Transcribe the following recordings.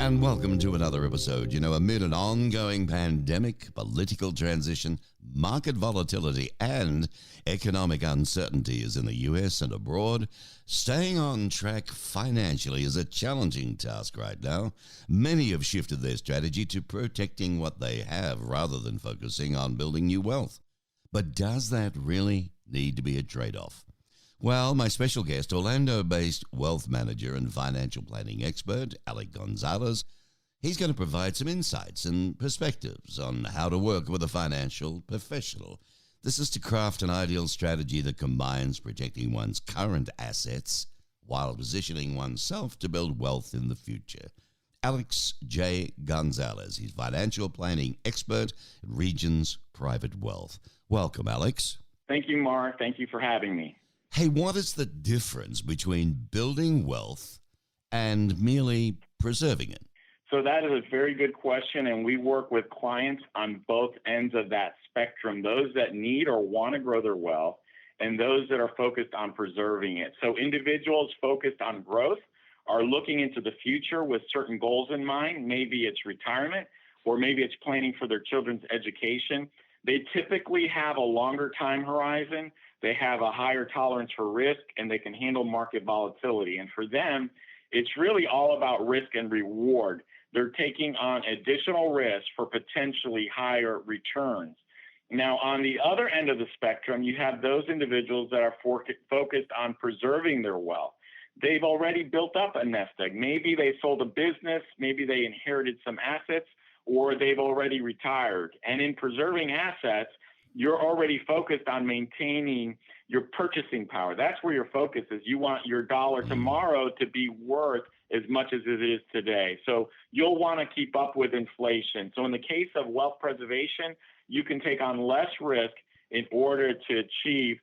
And welcome to another episode. Amid an ongoing pandemic, political transition, market volatility, and economic uncertainties in the US and abroad, staying on track financially is a challenging task right now. Many have shifted their strategy to protecting what they have rather than focusing on building new wealth. But does that really need to be a trade-off? Well, my special guest, Orlando-based wealth manager and financial planning expert, Gonzalez, he's going to provide some insights and perspectives on how to work with a financial professional. This is to craft an ideal strategy that combines protecting one's current assets while positioning oneself to build wealth in the future. Alex J. Gonzalez, he's financial planning expert at Regions Private Wealth. Welcome, Alex. Thank you, Mark. Thank you for having me. Hey, what is the difference between building wealth and merely preserving it? So that is a very good question, and we work with clients on both ends of that spectrum, those that need or want to grow their wealth and those that are focused on preserving it. So individuals focused on growth are looking into the future with certain goals in mind. Maybe it's retirement, or maybe it's planning for their children's education. They typically have a longer time horizon. They have a higher tolerance for risk, and they can handle market volatility. And for them, it's really all about risk and reward. They're taking on additional risk for potentially higher returns. Now, on the other end of the spectrum, you have those individuals that are focused on preserving their wealth. They've already built up a nest egg. Maybe they sold a business, maybe they inherited some assets, or they've already retired. And in preserving assets, you're already focused on maintaining your purchasing power. That's where your focus is. You want your dollar tomorrow to be worth as much as it is today. So you'll want to keep up with inflation. So in the case of wealth preservation, you can take on less risk in order to achieve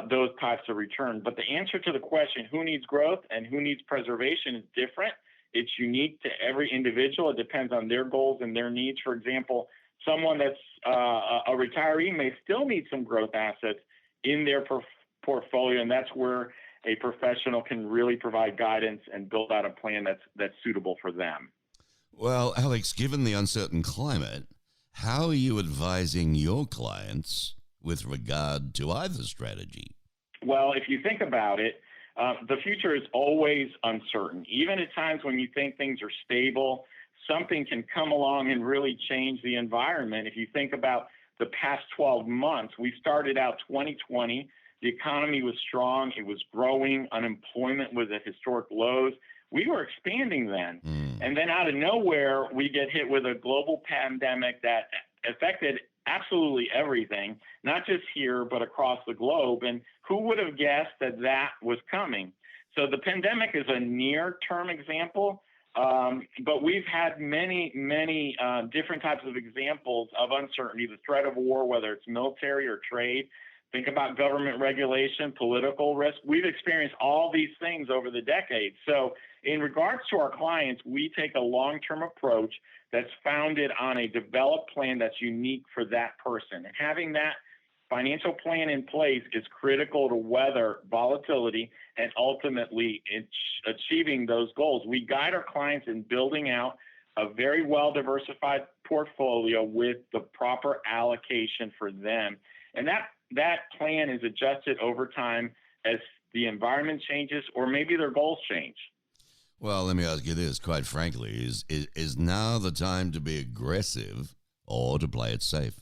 those types of returns. But the answer to the question, who needs growth and who needs preservation, is different. It's unique to every individual. It depends on their goals and their needs. For example, someone that's a retiree may still need some growth assets in their portfolio, and that's where a professional can really provide guidance and build out a plan that's suitable for them. Well, Alex, given the uncertain climate, how are you advising your clients with regard to either strategy? Well, if you think about it, the future is always uncertain. Even at times when you think things are stable, something can come along and really change the environment. If you think about the past 12 months, we started out 2020, the economy was strong, it was growing, unemployment was at historic lows. We were expanding then. And then out of nowhere, we get hit with a global pandemic that affected absolutely everything, not just here, but across the globe. And who would have guessed that that was coming? So the pandemic is a near-term example. But we've had many different types of examples of uncertainty, the threat of war, whether it's military or trade. Think about government regulation, political risk. We've experienced all these things over the decades. So in regards to our clients, we take a long-term approach that's founded on a developed plan that's unique for that person. And having that financial plan in place is critical to weather volatility and ultimately achieving those goals. We guide our clients in building out a very well-diversified portfolio with the proper allocation for them. And that plan is adjusted over time as the environment changes or maybe their goals change. Well, let me ask you this, quite frankly, is now the time to be aggressive or to play it safe?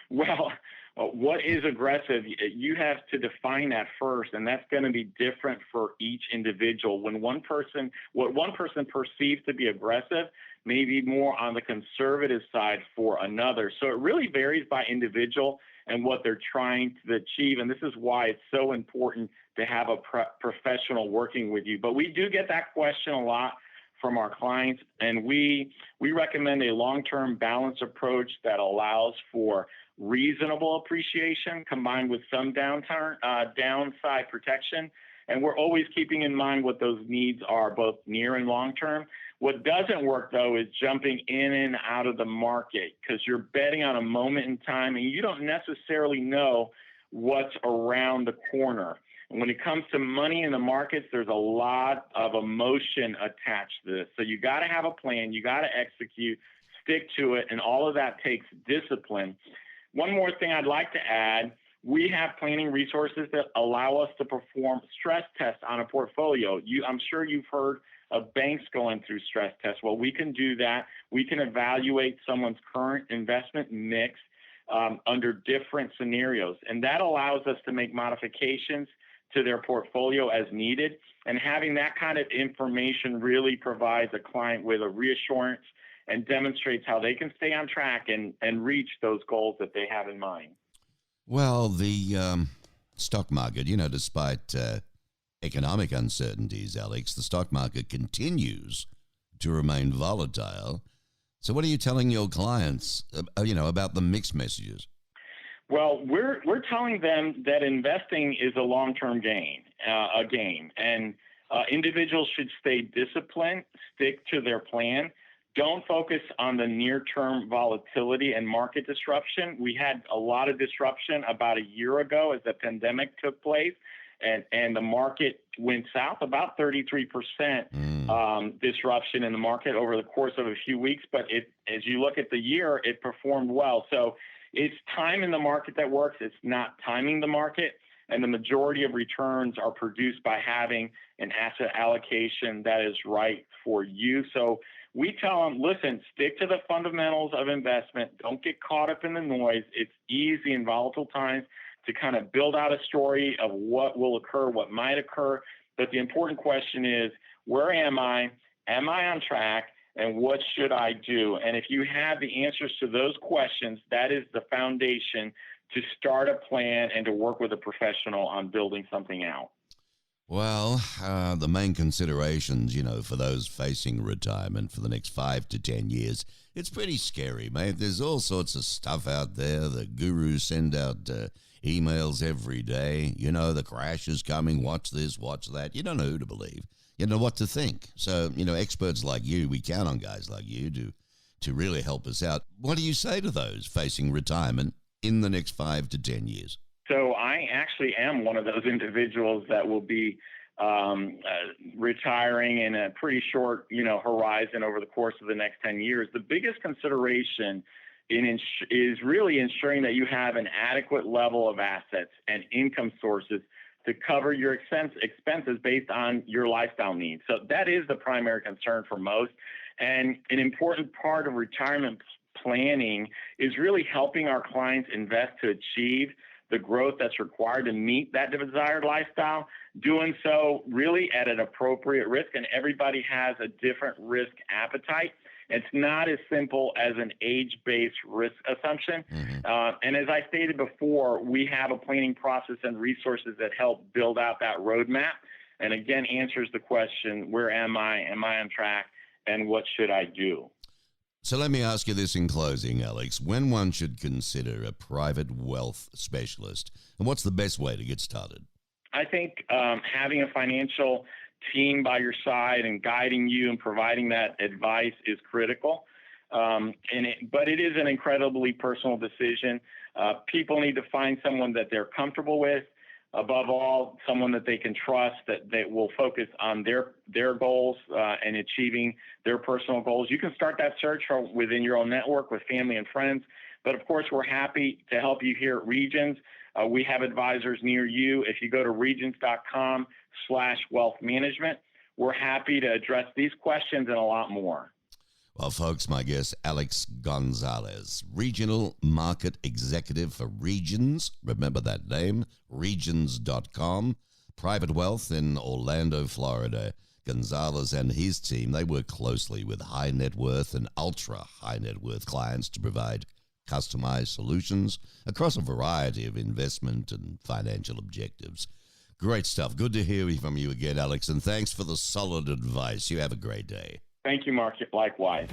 Well, what is aggressive? You have to define that first, and that's going to be different for each individual. What one person perceives to be aggressive may be more on the conservative side for another. So it really varies by individual and what they're trying to achieve, and this is why it's so important to have a professional working with you. But we do get that question a lot from our clients, and we recommend a long-term balanced approach that allows for reasonable appreciation combined with some downside protection. And we're always keeping in mind what those needs are, both near and long term. What doesn't work, though, is jumping in and out of the market because you're betting on a moment in time and you don't necessarily know what's around the corner. When it comes to money in the markets, there's a lot of emotion attached to this. So you got to have a plan, you got to execute, stick to it, and all of that takes discipline. One more thing I'd like to add, we have planning resources that allow us to perform stress tests on a portfolio. I'm sure you've heard of banks going through stress tests. Well, we can do that. We can evaluate someone's current investment mix under different scenarios, and that allows us to make modifications to their portfolio as needed. And having that kind of information really provides a client with a reassurance and demonstrates how they can stay on track and reach those goals that they have in mind. Well, the stock market, despite economic uncertainties, Alex, the stock market continues to remain volatile. So what are you telling your clients, about the mixed messages? Well, we're telling them that investing is a long-term game, and individuals should stay disciplined, stick to their plan. Don't focus on the near-term volatility and market disruption. We had a lot of disruption about a year ago as the pandemic took place, and the market went south, about 33% disruption in the market over the course of a few weeks. But as you look at the year, it performed well. So it's time in the market that works. It's not timing the market. And the majority of returns are produced by having an asset allocation that is right for you. So we tell them, listen, stick to the fundamentals of investment. Don't get caught up in the noise. It's easy in volatile times to kind of build out a story of what will occur, what might occur. But the important question is, where am I? Am I on track? And what should I do? And if you have the answers to those questions, that is the foundation to start a plan and to work with a professional on building something out. Well, the main considerations, for those facing retirement for the next 5 to 10 years, it's pretty scary, mate. There's all sorts of stuff out there. The gurus send out emails every day. The crash is coming. Watch this, watch that. You don't know who to believe. You know what to think. So, experts like you, we count on guys like you to really help us out. What do you say to those facing retirement in the next 5 to 10 years? So I actually am one of those individuals that will be retiring in a pretty short, horizon over the course of the next 10 years. The biggest consideration is really ensuring that you have an adequate level of assets and income sources to cover your expenses based on your lifestyle needs. So that is the primary concern for most. And an important part of retirement planning is really helping our clients invest to achieve the growth that's required to meet that desired lifestyle, doing so really at an appropriate risk. And everybody has a different risk appetite. It's not as simple as an age-based risk assumption. And as I stated before, we have a planning process and resources that help build out that roadmap. And again, answers the question, where am I? Am I on track? And what should I do? So let me ask you this in closing, Alex. When one should consider a private wealth specialist, and what's the best way to get started? I think having a financial team by your side and guiding you and providing that advice is critical. But it is an incredibly personal decision. People need to find someone that they're comfortable with. Above all, someone that they can trust, that will focus on their goals and achieving their personal goals. You can start that search within your own network with family and friends. But of course, we're happy to help you here at Regions. We have advisors near you. If you go to regions.com/wealth management, we're happy to address these questions and a lot more. Well, folks, my guest, Alex Gonzalez, Regional Market Executive for Regions. Remember that name, regions.com. Private Wealth in Orlando, Florida. Gonzalez and his team, they work closely with high net worth and ultra high net worth clients to provide customized solutions across a variety of investment and financial objectives. Great stuff. Good to hear from you again, Alex, and thanks for the solid advice. You have a great day. Thank you, Mark. Likewise.